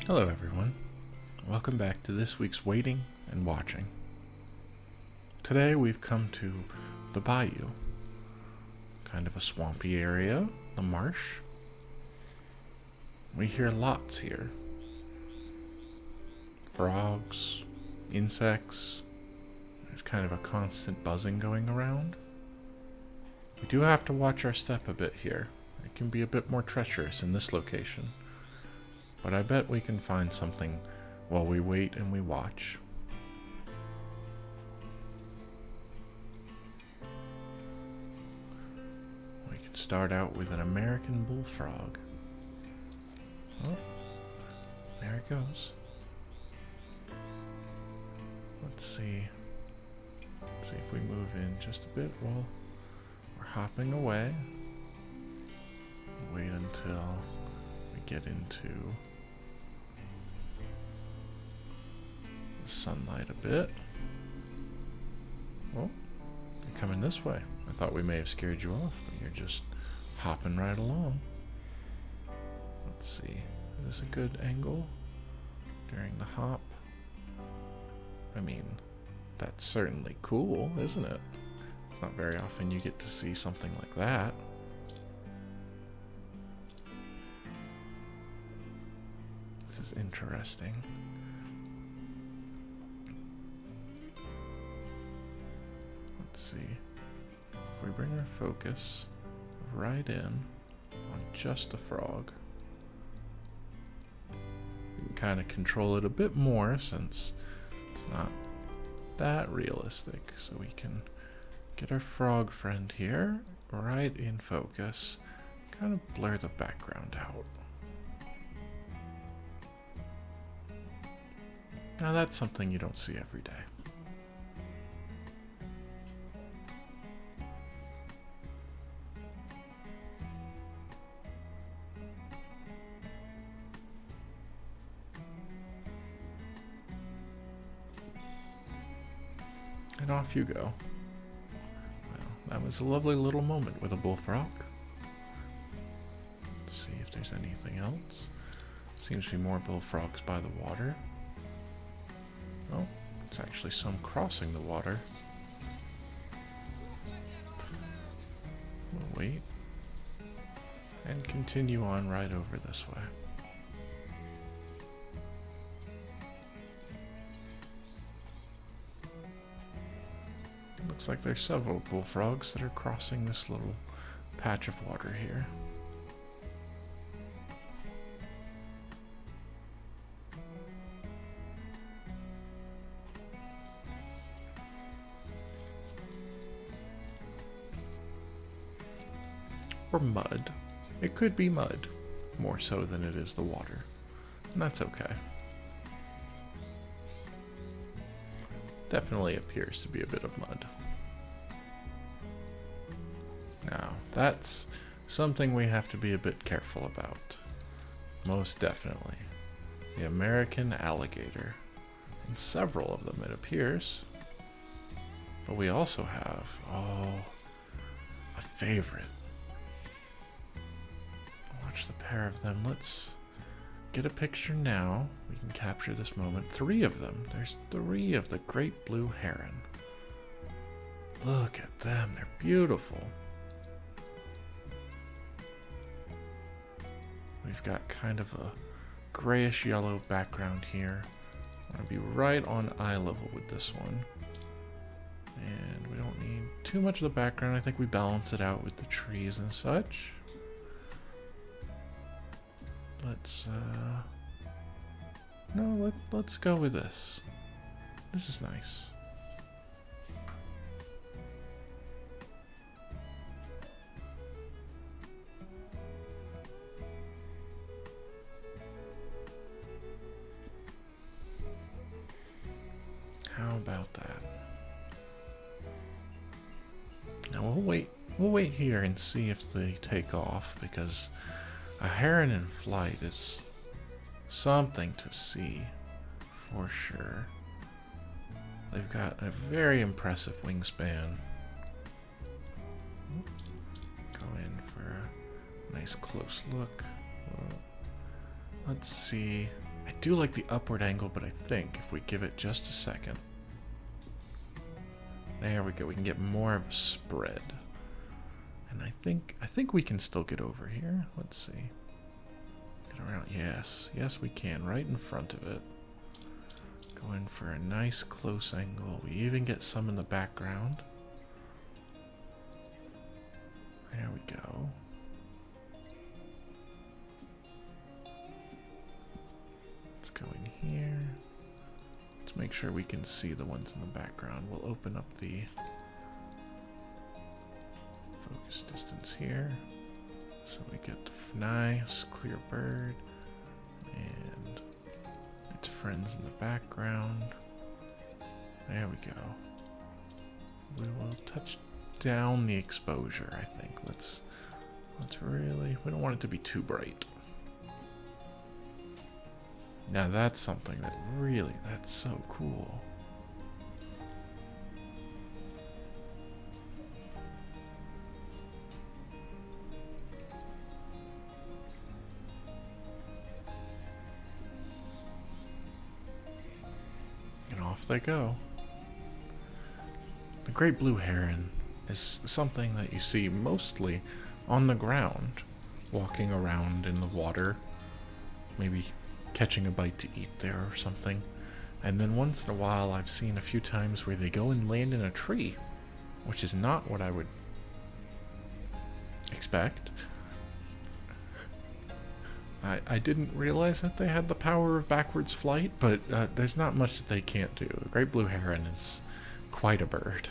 Hello everyone, welcome back to this week's Waiting and Watching. Today we've come to the bayou, kind of a swampy area, the marsh. We hear lots here. Frogs, insects, there's kind of a constant buzzing going around. We do have to watch our step a bit here. It can be a bit more treacherous in this location. But I bet we can find something while we wait and we watch. We can start out with an American bullfrog. Oh, there it goes. Let's see. See if we move in just a bit while we're hopping away. Wait until we get into the sunlight a bit. Oh, you're coming this way. I thought we may have scared you off, but you're just hopping right along. Let's see. Is this a good angle during the hop? I mean, that's certainly cool, isn't it? It's not very often you get to see something like that. This is interesting. Let's see. If we bring our focus right in on just the frog, we can kind of control it a bit more since it's not that realistic. So we can get our frog friend here right in focus, kind of blur the background out. Now that's something you don't see every day. And off you go. Well, that was a lovely little moment with a bullfrog. Let's see if there's anything else. Seems to be more bullfrogs by the water. Oh, it's actually some crossing the water. We'll wait and continue on right over this way. Looks like there's several bullfrogs that are crossing this little patch of water here. Or mud. It could be mud, more so than it is the water. And that's okay. Definitely appears to be a bit of mud. Now, that's something we have to be a bit careful about. Most definitely. The American alligator. And several of them, it appears. But we also have, a favorite. Watch the pair of them. Let's get a picture now. We can capture this moment. 3 of them. There's 3 of the great blue heron. Look at them. They're beautiful. We've got kind of a grayish yellow background here. I'm going to be right on eye level with this one. And we don't need too much of the background. I think we balance it out with the trees and such. Let's go with this. This is nice. How about that? Now we'll wait here and see if they take off, because a heron in flight is something to see for sure. They've got a very impressive wingspan. Go in for a nice close look. Let's see. I I do like the upward angle, but I think if we give it just a second. There we go. We can get more of a spread. And I think we can still get over here. Let's see. Get around. Yes. Yes, we can. Right in front of it. Go in for a nice close angle. We even get some in the background. There we go. Let's go in here. Let's make sure we can see the ones in the background. We'll open up the focus distance here. So we get the nice clear bird and its friends in the background. There we go. We will touch down the exposure, I think. Let's really, we don't want it to be too bright. Now that's something that really, that's so cool. And off they go. The great blue heron is something that you see mostly on the ground, walking around in the water, maybe catching a bite to eat there or something. And then once in a while I've seen a few times where they go and land in a tree, which is not what I would expect. I didn't realize that they had the power of backwards flight, but there's not much that they can't do. The great blue heron is quite a bird.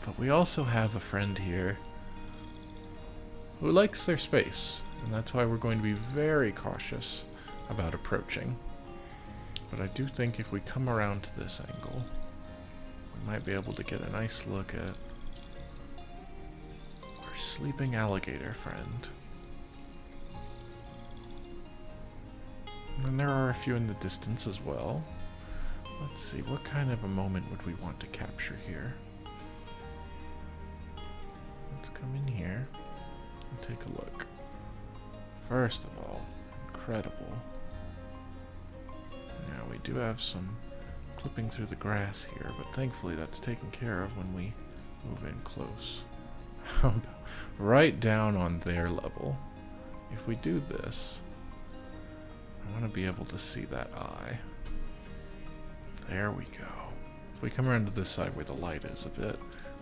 But we also have a friend here who likes their space, and that's why we're going to be very cautious about approaching. But I do think if we come around to this angle, we might be able to get a nice look at our sleeping alligator friend. And there are a few in the distance as well. Let's see, what kind of a moment would we want to capture here? Let's come in here and take a look. First of all, incredible. Now we do have some clipping through the grass here, but thankfully that's taken care of when we move in close. How about right down on their level? If we do this, I want to be able to see that eye. There we go. If we come around to this side where the light is a bit,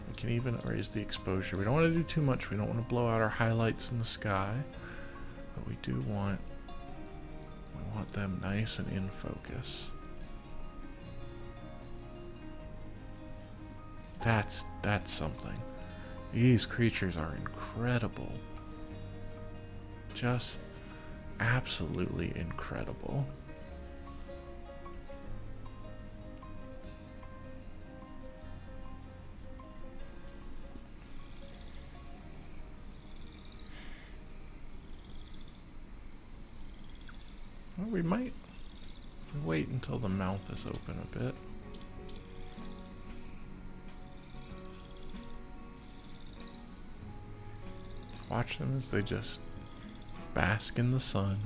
we can even raise the exposure. We don't want to do too much. We don't want to blow out our highlights in the sky. But we do want, them nice and in focus. That's something. These creatures are incredible. Just absolutely incredible. Well, we might, if we wait until the mouth is open a bit. Watch them as they just bask in the sun.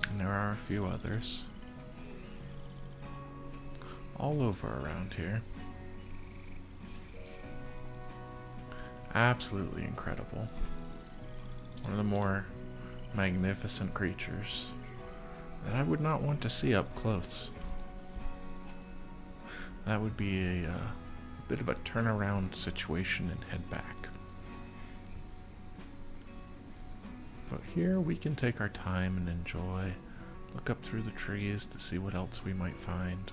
And there are a few others all over around here. Absolutely incredible. One of the more magnificent creatures that I would not want to see up close. That would be a bit of a turnaround situation and head back. But here we can take our time and enjoy, look up through the trees to see what else we might find.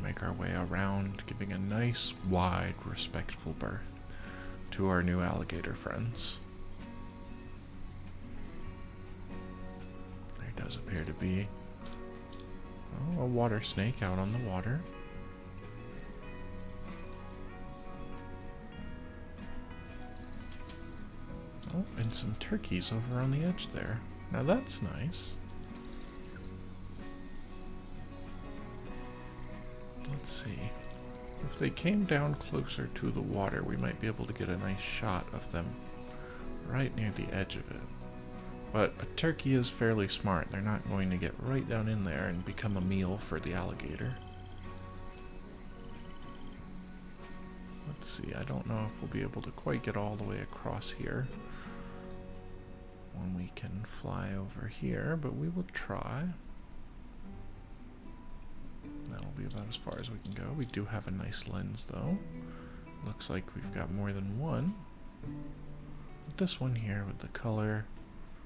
Make our way around, giving a nice, wide, respectful berth to our new alligator friends. There does appear to be a water snake out on the water. Oh, and some turkeys over on the edge there. Now that's nice. Let's see. If they came down closer to the water, we might be able to get a nice shot of them right near the edge of it. But a turkey is fairly smart. They're not going to get right down in there and become a meal for the alligator. Let's see, I don't know if we'll be able to quite get all the way across here when we can fly over here, but we will try. That'll be about as far as we can go. We do have a nice lens though. Looks like we've got more than one. But this one here with the color,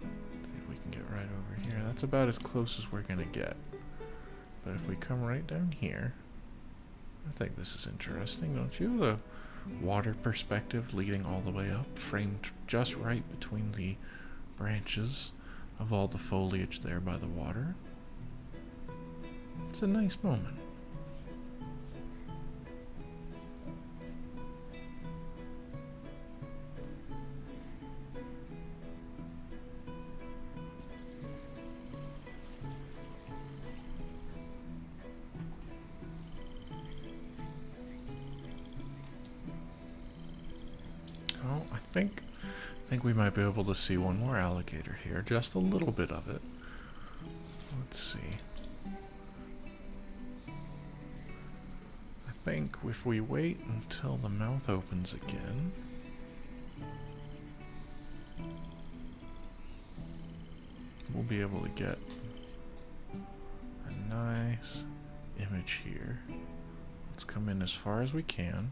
let's see if we can get right over here. That's about as close as we're gonna get. But if we come right down here, I think this is interesting, don't you? The water perspective leading all the way up, framed just right between the branches of all the foliage there by the water. It's a nice moment. Oh, I think we might be able to see one more alligator here, just a little bit of it. Let's see. I think if we wait until the mouth opens again, we'll be able to get a nice image here. Let's come in as far as we can.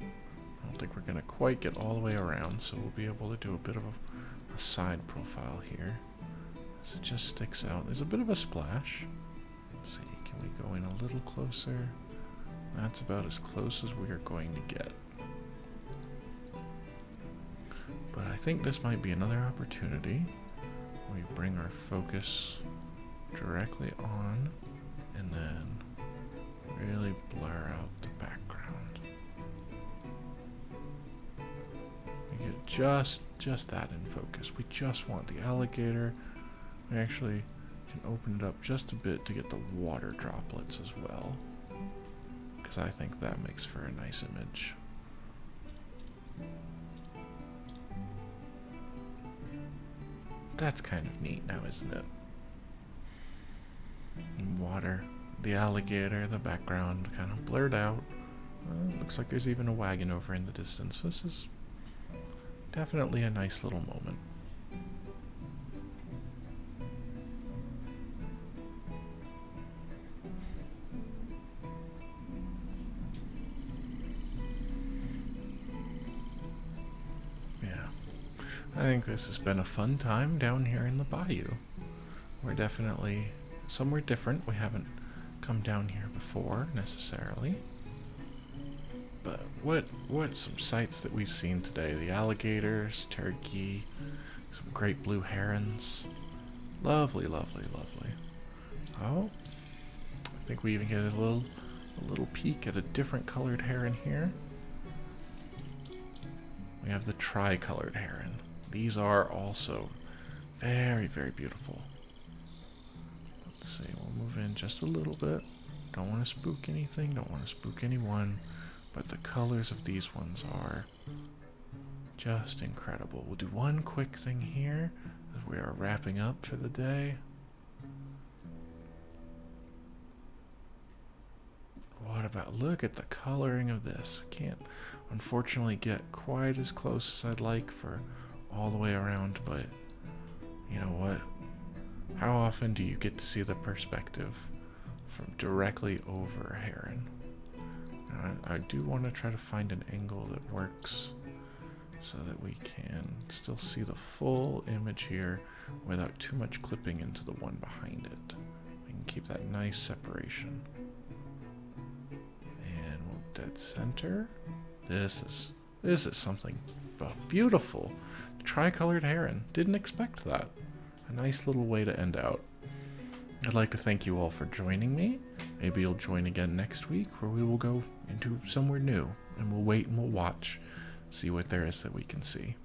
I don't think we're going to quite get all the way around, so we'll be able to do a bit of a side profile here. So it just sticks out. There's a bit of a splash. Let's see, can we go in a little closer? That's about as close as we are going to get. But I think this might be another opportunity. We bring our focus directly on and then really blur out the background. We get just that in focus. We just want the alligator. We actually can open it up just a bit to get the water droplets as well, because I think that makes for a nice image. That's kind of neat now, isn't it? And water, the alligator, the background kind of blurred out. Looks like there's even a wagon over in the distance. This is definitely a nice little moment. I think this has been a fun time down here in the bayou. We're definitely somewhere different. We haven't come down here before necessarily. But what some sights that we've seen today. The alligators, turkey, some great blue herons. Lovely, lovely, lovely. Oh, I think we even get a little peek at a different colored heron here. We have the tri-colored heron. These are also very, very beautiful. Let's see, we'll move in just a little bit. Don't want to spook anything, don't want to spook anyone, but the colors of these ones are just incredible. We'll do one quick thing here as we are wrapping up for the day. What about, look at the coloring of this. I can't unfortunately get quite as close as I'd like for all the way around, but you know what? How often do you get to see the perspective from directly over a heron? Now, I do want to try to find an angle that works so that we can still see the full image here without too much clipping into the one behind it. We can keep that nice separation. And we'll dead center. This is something beautiful. Tri-colored heron. Didn't expect that. A nice little way to end out. I'd like to thank you all for joining me. Maybe you'll join again next week where we will go into somewhere new and we'll wait and we'll watch see what there is that we can see.